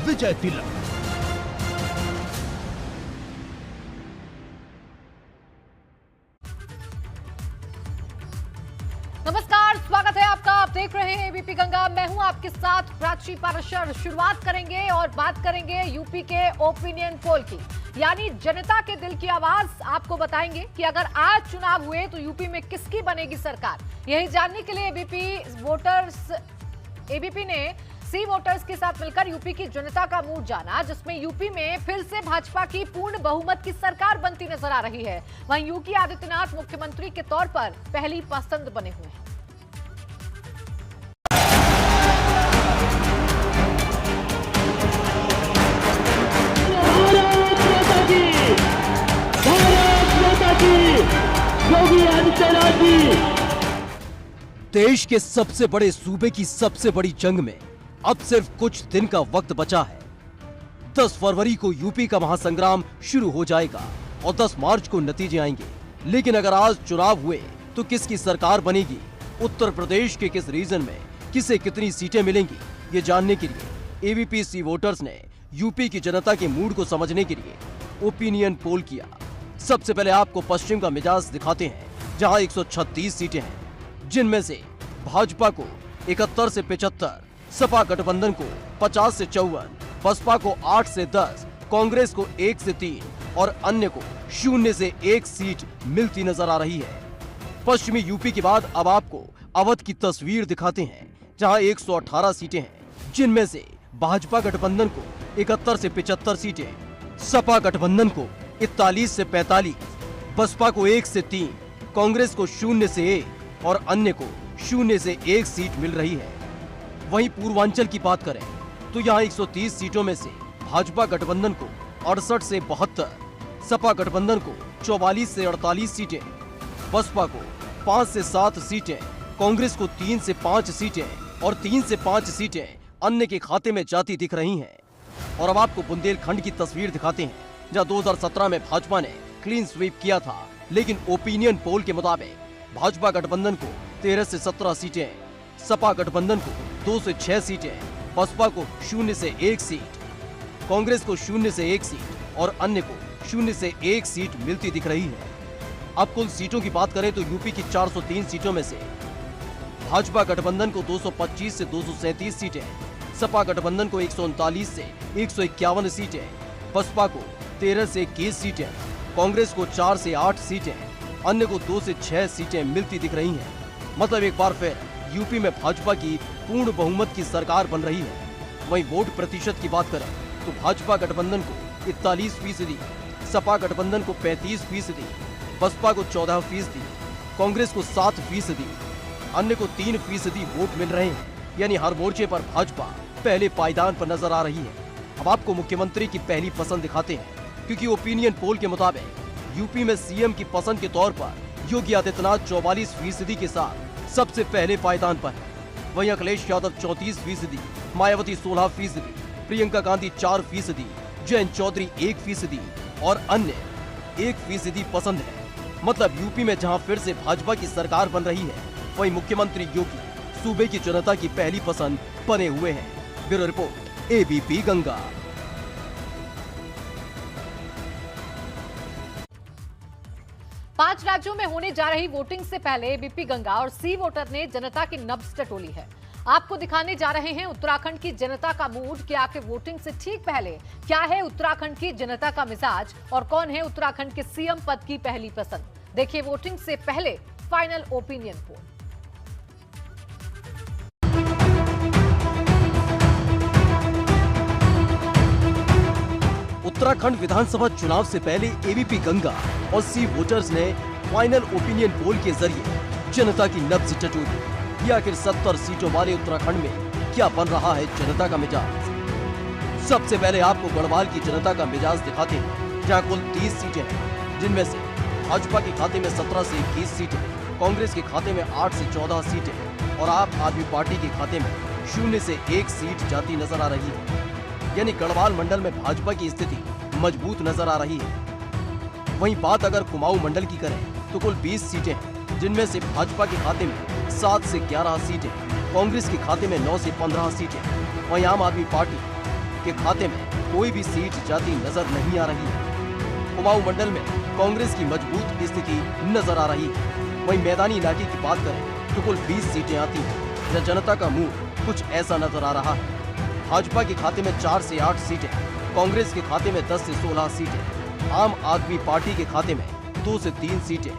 विजय तिलक। नमस्कार, स्वागत है आपका। आप देख रहे हैं एबीपी गंगा। मैं हूं आपके साथ प्राची पाराशर। शुरुआत करेंगे और बात करेंगे यूपी के ओपिनियन पोल की, यानी जनता के दिल की आवाज। आपको बताएंगे कि अगर आज चुनाव हुए तो यूपी में किसकी बनेगी सरकार। यही जानने के लिए एबीपी ने सी वोटर्स के साथ मिलकर यूपी की जनता का मूड जाना, जिसमें यूपी में फिर से भाजपा की पूर्ण बहुमत की सरकार बनती नजर आ रही है। वहीं योगी आदित्यनाथ मुख्यमंत्री के तौर पर पहली पसंद बने हुए हैं। योगी आदित्यनाथ जी। देश के सबसे बड़े सूबे की सबसे बड़ी जंग में अब सिर्फ कुछ दिन का वक्त बचा है। 10 फरवरी को यूपी का महासंग्राम शुरू हो जाएगा और 10 मार्च को नतीजे आएंगे। लेकिन अगर आज चुनाव हुए तो किसकी सरकार बनेगी, उत्तर प्रदेश के किस रीजन में किसे कितनी सीटें मिलेंगी, ये जानने के लिए एबीपी सी वोटर्स ने यूपी की जनता के मूड को समझने के लिए ओपिनियन पोल किया। सबसे पहले आपको पश्चिम का मिजाज दिखाते हैं, जहां 136 सीटें हैं, जिनमें से भाजपा को 71 से 75, सपा गठबंधन को 50 से 54, बसपा को 8 से 10, कांग्रेस को 1 से 3 और अन्य को 0 से 1 सीट मिलती नजर आ रही है। पश्चिमी यूपी के बाद अब आपको अवध की तस्वीर दिखाते हैं, जहां 118 सीटें हैं, जिनमें से भाजपा गठबंधन को 71 से 75 सीटें, सपा गठबंधन को 41 से 45, बसपा को 1 से 3, कांग्रेस को 0 से 1 और अन्य को 0 से 1 सीट मिल रही है। वहीं पूर्वांचल की बात करें तो यहाँ 130 सीटों में से भाजपा गठबंधन को 68 से 72, सपा गठबंधन को 44 से 48 सीटें, बसपा को 5 से 7 सीटें, कांग्रेस को 3 से 5 सीटें और 3 से 5 सीटें अन्य के खाते में जाती दिख रही हैं। और अब आपको बुंदेलखंड की तस्वीर दिखाते हैं, जहां 2017 में भाजपा ने क्लीन स्वीप किया था, लेकिन ओपिनियन पोल के मुताबिक भाजपा गठबंधन को 13 से 17 सीटें, सपा गठबंधन को 2 से 6 सीटें, बसपा को 0 से 1 सीट, कांग्रेस को 0 से 1 सीट और अन्य को 0 से 1 सीट मिलती दिख रही है। अब कुल सीटों की बात करें तो यूपी की 403 सीटों में से भाजपा गठबंधन को 225 से 237 सीटें, सपा गठबंधन को 139 से 151 सीटें, बसपा को 13 से 21 सीटें, कांग्रेस को 4 से 8 सीटें, अन्य को 2 से 6 सीटें मिलती दिख रही हैं। मतलब एक बार फिर यूपी में भाजपा की पूर्ण बहुमत की सरकार बन रही है। वहीं वोट प्रतिशत की बात करें तो भाजपा गठबंधन को 41%, सपा गठबंधन को 35%, बसपा को 14%, कांग्रेस को 7%, अन्य को 3% वोट मिल रहे हैं। यानी हर मोर्चे पर भाजपा पहले पायदान पर नजर आ रही है। अब आपको मुख्यमंत्री की पहली पसंद दिखाते हैं, क्योंकि ओपिनियन पोल के मुताबिक यूपी में सीएम की पसंद के तौर पर योगी आदित्यनाथ 44% के साथ सबसे पहले पायदान पर है। वहीं अखिलेश यादव 34%, मायावती 16%, प्रियंका गांधी 4%, जयंत चौधरी 1% और अन्य 1% पसंद है। मतलब यूपी में जहां फिर से भाजपा की सरकार बन रही है, वहीं मुख्यमंत्री योगी सूबे की जनता की पहली पसंद बने हुए हैं। Bureau report, ABP Ganga. पांच राज्यों में होने जा रही वोटिंग से पहले एबीपी गंगा और सी वोटर ने जनता की नब्ज टटोली है। आपको दिखाने जा रहे हैं उत्तराखंड की जनता का मूड कि आखिर वोटिंग से ठीक पहले क्या है उत्तराखंड की जनता का मिजाज और कौन है उत्तराखंड के सीएम पद की पहली पसंद। देखिए वोटिंग से पहले फाइनल ओपिनियन पोल। उत्तराखंड विधानसभा चुनाव से पहले एबीपी गंगा और सी वोटर्स ने फाइनल ओपिनियन पोल के जरिए जनता की नब्ज टटोली कि आखिर 70 सीटों वाले उत्तराखंड में क्या बन रहा है जनता का मिजाज। सबसे पहले आपको गढ़वाल की जनता का मिजाज दिखाते हैं, जहां कुल 30 सीटें हैं, जिनमें से भाजपा के खाते में 17 से 21 सीटें, कांग्रेस के खाते में 8 से 14 सीटें और आप आदमी पार्टी के खाते में 0 से 1 सीट जाती नजर आ रही है। यानी गढ़वाल मंडल में भाजपा की स्थिति मजबूत नजर आ रही है। वहीं बात अगर कुमाऊं मंडल की करें तो कुल 20 सीटें हैं, जिनमें से भाजपा के खाते में 7 से 11 सीटें, कांग्रेस के खाते में 9 से 15 सीटें, वहीं आम आदमी पार्टी के खाते में कोई भी सीट जाती नजर नहीं आ रही है। कुमाऊं मंडल में कांग्रेस की मजबूत स्थिति नजर आ रही है। वहीं मैदानी इलाके की बात करें तो कुल 20 सीटें आती हैं। जहाँ जनता का मूड कुछ ऐसा नजर आ रहा है। भाजपा के खाते में 4 से 8 सीटें, कांग्रेस के खाते में 10 से 16 सीटें, आम आदमी पार्टी के खाते में 2 से 3 सीटें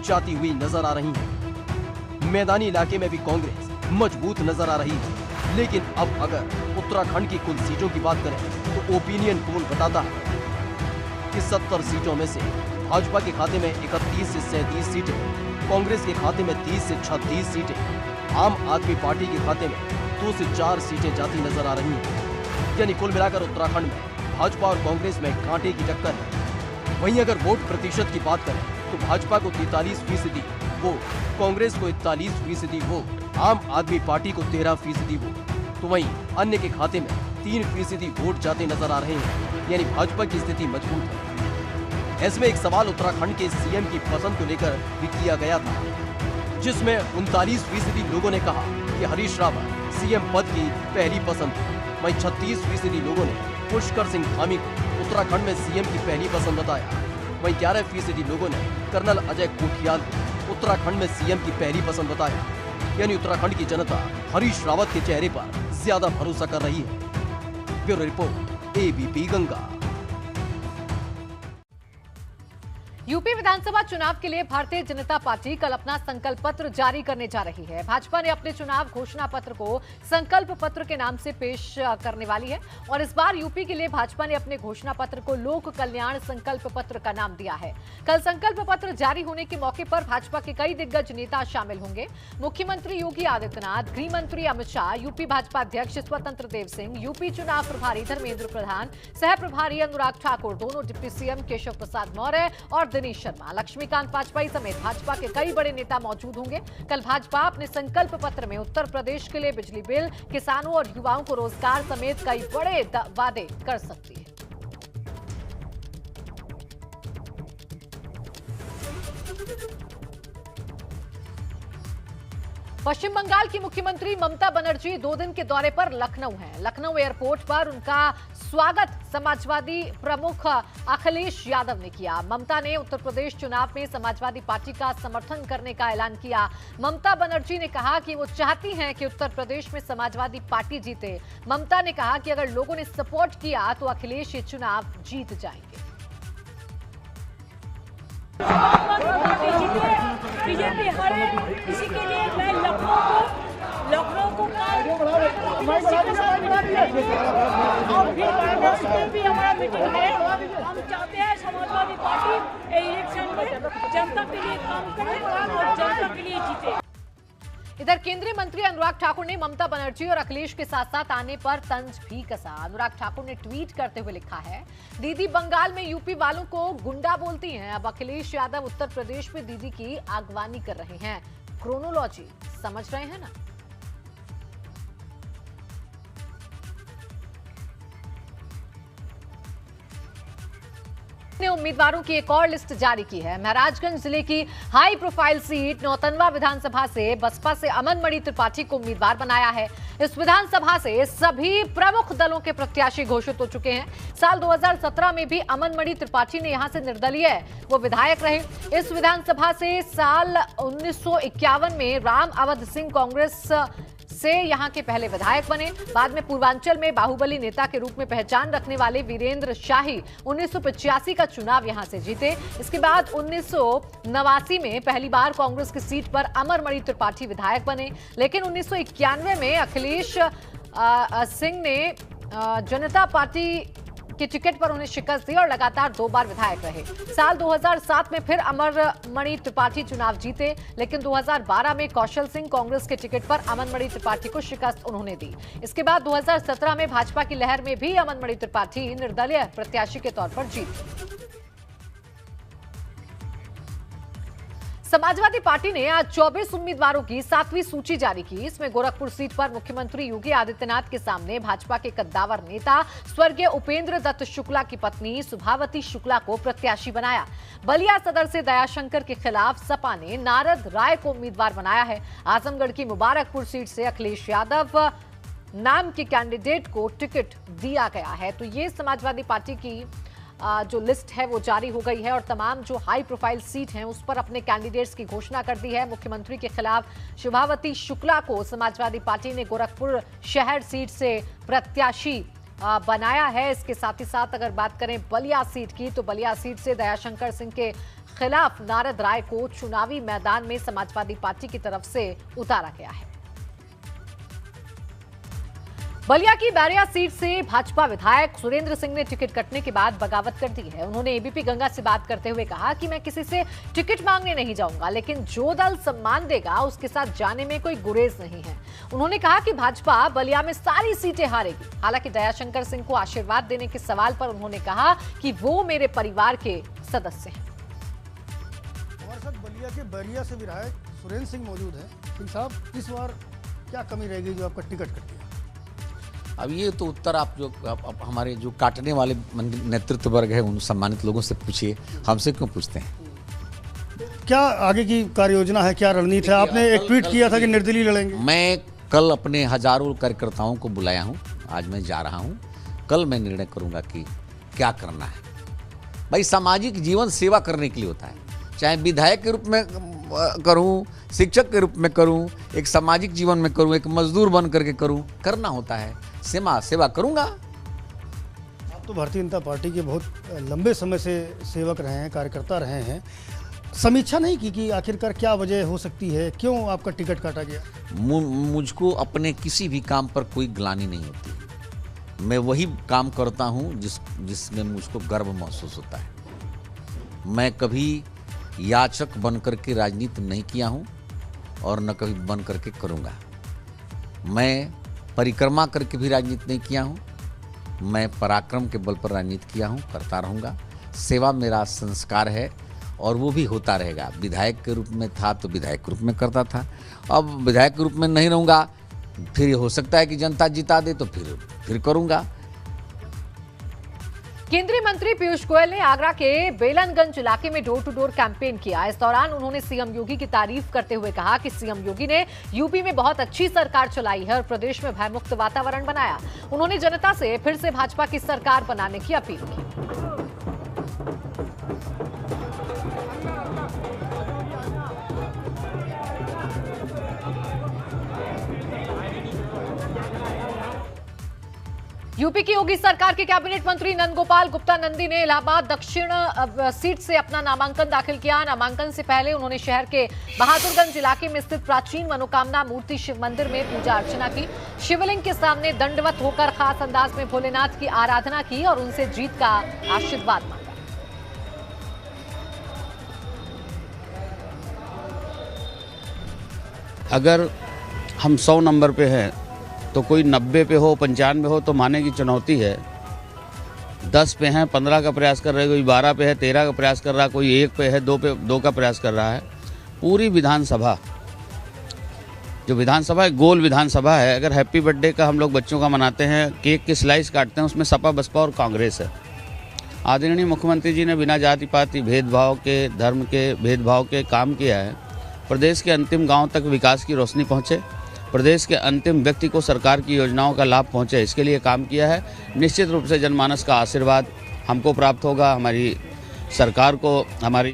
जाती हुई नजर आ रही हैं। मैदानी इलाके में भी कांग्रेस मजबूत नजर आ रही है। लेकिन अब अगर उत्तराखंड की कुल सीटों की बात करें तो ओपिनियन पोल बताता है कि 70 सीटों में से भाजपा के खाते में 31 से 37 सीटें, कांग्रेस के खाते में 30 से 36 सीटें, आम आदमी पार्टी के खाते में 2 से 4 सीटें जाती नजर आ रही हैं। यानी कुल मिलाकर उत्तराखंड में भाजपा और कांग्रेस में कांटे की टक्कर है। वहीं अगर वोट प्रतिशत की बात करें तो भाजपा को 43% वोट, कांग्रेस को 41% वोट, आम आदमी पार्टी को 13% वोट, तो वहीं अन्य के खाते में 3% वोट जाते नजर आ रहे हैं। यानी भाजपा की स्थिति मजबूत है। ऐसे में एक सवाल उत्तराखंड के सीएम की पसंद को लेकर भी किया गया था, जिसमें 39% लोगों ने कहा कि हरीश रावत सीएम पद की पहली पसंद है। वहीं 36% लोगों ने पुष्कर सिंह धामी को उत्तराखंड में सीएम की पहली पसंद बताया। वहीं 11% लोगों ने कर्नल अजय कोठियाल को उत्तराखंड में सीएम की पहली पसंद बताया। यानी उत्तराखंड की जनता हरीश रावत के चेहरे पर ज्यादा भरोसा कर रही है। Bureau report, ABP Ganga. यूपी विधानसभा चुनाव के लिए भारतीय जनता पार्टी कल अपना संकल्प पत्र जारी करने जा रही है। भाजपा ने अपने चुनाव घोषणा पत्र को संकल्प पत्र के नाम से पेश करने वाली है और इस बार यूपी के लिए भाजपा ने अपने घोषणा पत्र को लोक कल्याण संकल्प पत्र का नाम दिया है। कल संकल्प पत्र जारी होने के मौके पर भाजपा के कई दिग्गज नेता शामिल होंगे। मुख्यमंत्री योगी आदित्यनाथ, गृह मंत्री अमित शाह, यूपी भाजपा अध्यक्ष स्वतंत्र देव सिंह, यूपी चुनाव प्रभारी धर्मेंद्र प्रधान, सह प्रभारी अनुराग ठाकुर, दोनों डिप्टी सीएम केशव प्रसाद मौर्य और दिनेश शर्मा, लक्ष्मीकांत वाजपेयी समेत भाजपा के कई बड़े नेता मौजूद होंगे। कल भाजपा अपने संकल्प पत्र में उत्तर प्रदेश के लिए बिजली बिल, किसानों और युवाओं को रोजगार समेत कई बड़े वादे कर सकती है। पश्चिम बंगाल की मुख्यमंत्री ममता बनर्जी 2 दिन के दौरे पर लखनऊ हैं। लखनऊ एयरपोर्ट पर उनका स्वागत समाजवादी प्रमुख अखिलेश यादव ने किया। ममता ने उत्तर प्रदेश चुनाव में समाजवादी पार्टी का समर्थन करने का ऐलान किया। ममता बनर्जी ने कहा कि वो चाहती हैं कि उत्तर प्रदेश में समाजवादी पार्टी जीते। ममता ने कहा कि अगर लोगों ने सपोर्ट किया तो अखिलेश ये चुनाव जीत जाएंगे। बीजेपी हारे, इसी के लिए मैं लखनऊ को और फिर वाराणसी में भी हमारा मीटिंग है। हम चाहते हैं समाजवादी पार्टी इलेक्शन में जनता के लिए काम करे और जनता के लिए जीते। इधर केंद्रीय मंत्री अनुराग ठाकुर ने ममता बनर्जी और अखिलेश के साथ साथ आने पर तंज भी कसा। अनुराग ठाकुर ने ट्वीट करते हुए लिखा है, दीदी बंगाल में यूपी वालों को गुंडा बोलती हैं, अब अखिलेश यादव उत्तर प्रदेश में दीदी की अगवानी कर रहे हैं। क्रोनोलॉजी समझ रहे हैं ना। ने उम्मीदवारों की एक और लिस्ट जारी की है। महाराजगंज जिले की हाई प्रोफाइल सीट नौतनवा विधानसभा से बसपा से अमन मणि त्रिपाठी को उम्मीदवार बनाया है। इस विधानसभा से सभी प्रमुख दलों के प्रत्याशी घोषित हो चुके हैं। साल 2017 में भी अमन मणि त्रिपाठी ने यहां से निर्दलीय वो विधायक रहे। इस विधानसभा से साल 1951 में राम अवध सिंह कांग्रेस से यहां के पहले विधायक बने। बाद में पूर्वांचल में बाहुबली नेता के रूप में पहचान रखने वाले वीरेंद्र शाही 1985 का चुनाव यहां से जीते। इसके बाद 1989 में पहली बार कांग्रेस की सीट पर अमर मणि त्रिपाठी विधायक बने, लेकिन 1991 में अखिलेश सिंह ने जनता पार्टी के टिकट पर उन्हें शिकस्त दी और लगातार 2 बार विधायक रहे। साल 2007 में फिर अमर मणि त्रिपाठी चुनाव जीते, लेकिन 2012 में कौशल सिंह कांग्रेस के टिकट पर अमन मणि त्रिपाठी को शिकस्त उन्होंने दी। इसके बाद 2017 में भाजपा की लहर में भी अमन मणि त्रिपाठी निर्दलीय प्रत्याशी के तौर पर जीते। समाजवादी पार्टी ने आज 24 उम्मीदवारों की 7वीं सूची जारी की। इसमें गोरखपुर सीट पर मुख्यमंत्री योगी आदित्यनाथ के सामने भाजपा के कद्दावर नेता स्वर्गीय उपेंद्र दत्त शुक्ला की पत्नी सुभावती शुक्ला को प्रत्याशी बनाया। बलिया सदर से दयाशंकर के खिलाफ सपा ने नारद राय को उम्मीदवार बनाया है। आजमगढ़ की मुबारकपुर सीट से अखिलेश यादव नाम के कैंडिडेट को टिकट दिया गया है। तो ये समाजवादी पार्टी की जो लिस्ट है वो जारी हो गई है और तमाम जो हाई प्रोफाइल सीट हैं उस पर अपने कैंडिडेट्स की घोषणा कर दी है। मुख्यमंत्री के खिलाफ शुभावती शुक्ला को समाजवादी पार्टी ने गोरखपुर शहर सीट से प्रत्याशी बनाया है। इसके साथ ही साथ अगर बात करें बलिया सीट की, तो बलिया सीट से दयाशंकर सिंह के खिलाफ नारद राय को चुनावी मैदान में समाजवादी पार्टी की तरफ से उतारा गया है। बलिया की बैरिया सीट से भाजपा विधायक सुरेंद्र सिंह ने टिकट कटने के बाद बगावत कर दी है। उन्होंने एबीपी गंगा से बात करते हुए कहा कि मैं किसी से टिकट मांगने नहीं जाऊंगा, लेकिन जो दल सम्मान देगा उसके साथ जाने में कोई गुरेज नहीं है। उन्होंने कहा कि भाजपा बलिया में सारी सीटें हारेगी। हालांकि दयाशंकर सिंह को आशीर्वाद देने के सवाल पर उन्होंने कहा कि वो मेरे परिवार के सदस्य हैं। हमारे साथ बलिया के बैरिया से विधायक सुरेंद्र सिंह मौजूद है। सिंह साहब, इस बार क्या कमी रहेगी जो आपका टिकट कट गया? अब ये तो उत्तर आप हमारे जो काटने वाले नेतृत्व वर्ग है उन सम्मानित लोगों से पूछिए, हमसे क्यों पूछते हैं? क्या आगे की कार्य योजना है, क्या रणनीति है? आपने एक ट्वीट किया था कि निर्दलीय लड़ेंगे। मैं कल अपने हजारों कार्यकर्ताओं को बुलाया हूं, आज मैं जा रहा हूं। कल मैं निर्णय करूंगा कि क्या करना है। भाई, सामाजिक जीवन सेवा करने के लिए होता है, चाहे विधायक के रूप में करूं, शिक्षक के रूप में करूं, एक सामाजिक जीवन में करूं, एक मजदूर बन करके करूं, करना होता है। सेवा करूंगा। आप तो भारतीय जनता पार्टी के बहुत लंबे समय से सेवक रहे हैं, कार्यकर्ता रहे हैं। समीक्षा नहीं की कि आखिरकार क्या वजह हो सकती है, क्यों आपका टिकट काटा गया? मुझको अपने किसी भी काम पर कोई ग्लानि नहीं होती। मैं वही काम करता हूं जिसमें मुझको गर्व महसूस होता है। मैं कभी याचक बन करके राजनीति नहीं किया हूं और न कभी बन करके करूंगा। मैं परिक्रमा करके भी राजनीति नहीं किया हूं। मैं पराक्रम के बल पर राजनीति किया हूं, करता रहूंगा। सेवा मेरा संस्कार है और वो भी होता रहेगा। विधायक के रूप में था तो विधायक के रूप में करता था, अब विधायक के रूप में नहीं रहूंगा। फिर हो सकता है कि जनता जिता दे तो फिर करूंगा। केंद्रीय मंत्री पीयूष गोयल ने आगरा के बेलनगंज इलाके में डोर टू डोर कैंपेन किया। इस दौरान उन्होंने सीएम योगी की तारीफ करते हुए कहा कि सीएम योगी ने यूपी में बहुत अच्छी सरकार चलाई है और प्रदेश में भयमुक्त वातावरण बनाया। उन्होंने जनता से फिर से भाजपा की सरकार बनाने की अपील की। यूपी की योगी सरकार के कैबिनेट मंत्री नंदगोपाल गुप्ता नंदी ने इलाहाबाद दक्षिण सीट से अपना नामांकन दाखिल किया। नामांकन से पहले उन्होंने शहर के बहादुरगंज इलाके में स्थित प्राचीन मनोकामना मूर्ति शिव मंदिर में पूजा अर्चना की। शिवलिंग के सामने दंडवत होकर खास अंदाज में भोलेनाथ की आराधना की और उनसे जीत का आशीर्वाद मांगा। अगर हम 100 नंबर पे हैं तो कोई 90 पे हो, 95 हो तो माने की चुनौती है। 10 पे हैं, 15 का प्रयास कर रहे हैं, कोई 12 पे है, 13 का प्रयास कर रहा है, कोई 1 पे है, 2 का प्रयास कर रहा है। पूरी विधानसभा, जो विधानसभा है गोल विधानसभा है। अगर हैप्पी बर्थडे का हम लोग बच्चों का मनाते हैं, केक की स्लाइस काटते हैं, उसमें सपा बसपा और कांग्रेस है। आदरणीय मुख्यमंत्री जी ने बिना जाति पाति भेदभाव के, धर्म के भेदभाव के काम किया है। प्रदेश के अंतिम गाँव तक विकास की रोशनी पहुँचे, प्रदेश के अंतिम व्यक्ति को सरकार की योजनाओं का लाभ पहुंचे, इसके लिए काम किया है। निश्चित रूप से जनमानस का आशीर्वाद हमको प्राप्त होगा, हमारी सरकार को, हमारी